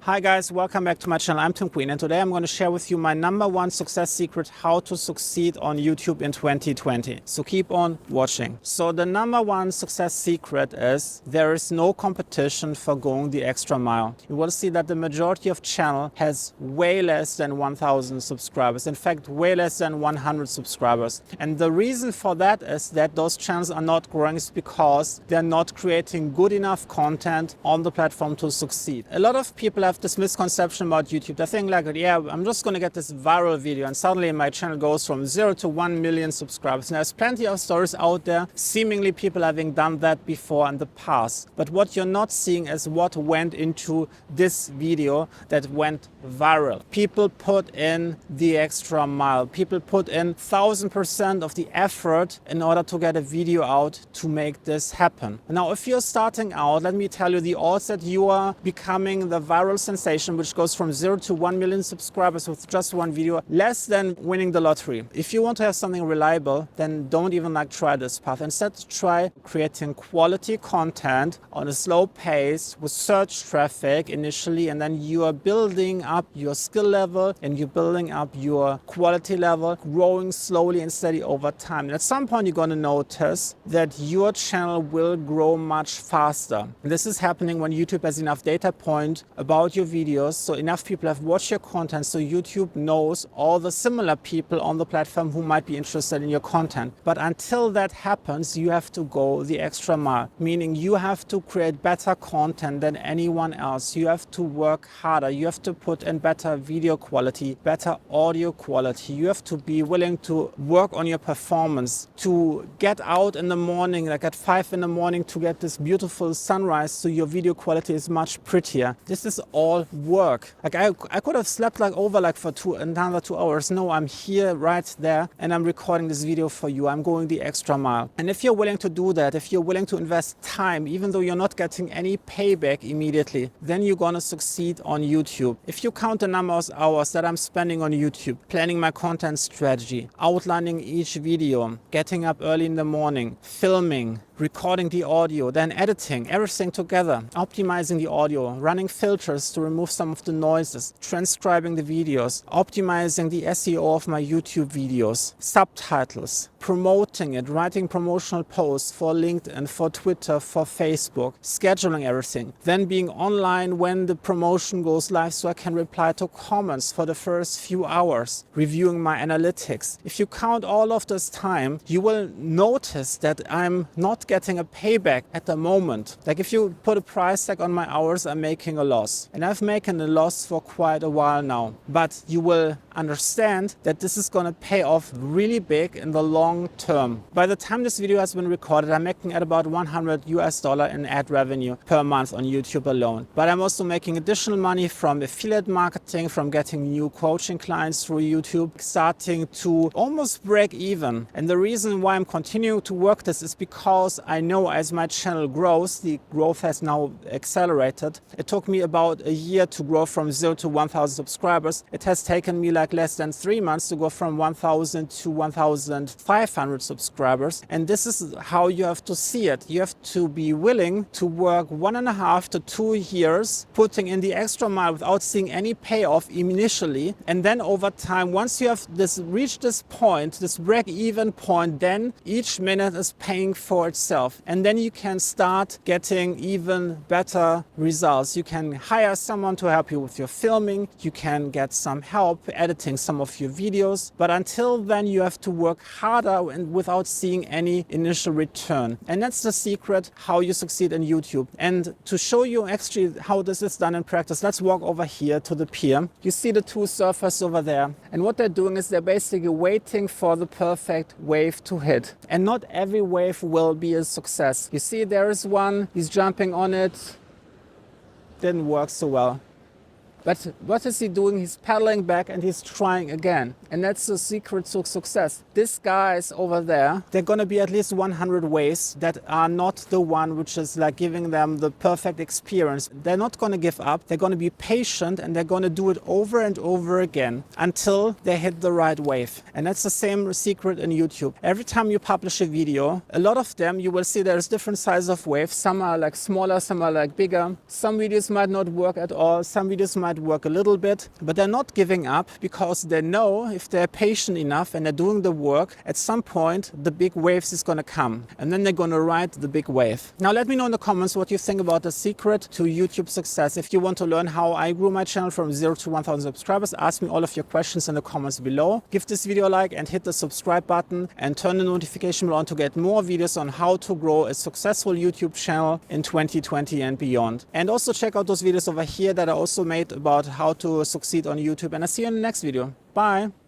Hi guys, welcome back to my channel. I'm Tim Queen and today I'm going to share with you my #1 success secret, how to succeed on YouTube in 2020. So keep on watching. So the #1 success secret is there is no competition for going the extra mile. You will see that the majority of channel has way less than 1,000 subscribers. In fact, way less than 100 subscribers. And the reason for that is that those channels are not growing is because they're not creating good enough content on the platform to succeed. A lot of people have this misconception about YouTube. They think like, yeah, I'm just going to get this viral video and suddenly my channel goes from 0 to 1 million subscribers. And there's plenty of stories out there, seemingly people having done that before in the past. But what you're not seeing is what went into this video that went viral. People put in the extra mile. People put in 1,000% of the effort in order to get a video out to make this happen. Now, if you're starting out, let me tell you the odds that you are becoming the viral sensation, which goes from 0 to 1 million subscribers with just one video, less than winning the lottery. If you want to have something reliable, then don't even try this path. Instead, try creating quality content on a slow pace with search traffic initially, and then you are building up your skill level and you're building up your quality level, growing slowly and steady over time. And at some point, you're going to notice that your channel will grow much faster. This is happening when YouTube has enough data point about your videos, so enough people have watched your content, so YouTube knows all the similar people on the platform who might be interested in your content. But until that happens, you have to go the extra mile, meaning you have to create better content than anyone else. You have to work harder. You have to put in better video quality, better audio quality. You have to be willing to work on your performance, to get out in the morning, like at 5 in the morning, to get this beautiful sunrise so your video quality is much prettier. This is all work. Like I could have slept for another 2 hours. No, I'm here right there and I'm recording this video for you. I'm going the extra mile. And if you're willing to do that, if you're willing to invest time, even though you're not getting any payback immediately, then you're gonna succeed on YouTube. If you count the number of hours that I'm spending on YouTube, planning my content strategy, outlining each video, getting up early in the morning, filming, recording the audio, then editing, everything together, optimizing the audio, running filters to remove some of the noises, transcribing the videos, optimizing the SEO of my YouTube videos, subtitles, promoting it, writing promotional posts for LinkedIn, for Twitter, for Facebook, scheduling everything, then being online when the promotion goes live so I can reply to comments for the first few hours, reviewing my analytics. If you count all of this time, you will notice that I'm not getting a payback at the moment. Like if you put a price tag on my hours, I'm making a loss. And I've making a loss for quite a while now. But you will understand that this is going to pay off really big in the long term. By the time this video has been recorded, I'm making at about $100 in ad revenue per month on YouTube alone. But I'm also making additional money from affiliate marketing, from getting new coaching clients through YouTube, starting to almost break even. And the reason why I'm continuing to work this is because I know as my channel grows, the growth has now accelerated. It took me about a year to grow from 0 to 1,000 subscribers. It has taken me less than 3 months to go from 1,000 to 1,500 subscribers. And this is how you have to see it. You have to be willing to work 1.5 to 2 years, putting in the extra mile without seeing any payoff initially. And then over time, once you have reached this point, this break-even point, then each minute is paying for itself. And then you can start getting even better results. You can hire someone to help you with your filming. You can get some help editing some of your videos. But until then, you have to work harder and without seeing any initial return. And that's the secret how you succeed in YouTube. And to show you actually how this is done in practice, let's walk over here to the pier. You see the two surfers over there. And what they're doing is they're basically waiting for the perfect wave to hit. And not every wave will be a success. You see, there is one, he's jumping on it. Didn't work so well. But what is he doing? He's paddling back and he's trying again. And that's the secret to success. These guys over there, they're going to be at least 100 ways that are not the one which is like giving them the perfect experience. They're not going to give up. They're going to be patient and they're going to do it over and over again until they hit the right wave. And that's the same secret in YouTube. Every time you publish a video, a lot of them you will see there's different sizes of waves. Some are like smaller, some are like bigger. Some videos might not work at all. Some videos might work a little bit, but they're not giving up because they know if they're patient enough and they're doing the work, at some point the big waves is going to come and then they're going to ride the big wave. Now let me know in the comments what you think about the secret to YouTube success. If you want to learn how I grew my channel from 0 to 1,000 subscribers, ask me all of your questions in the comments below. Give this video a like and hit the subscribe button and turn the notification bell on to get more videos on how to grow a successful YouTube channel in 2020 and beyond. And also check out those videos over here that I also made about how to succeed on YouTube, and I'll see you in the next video. Bye!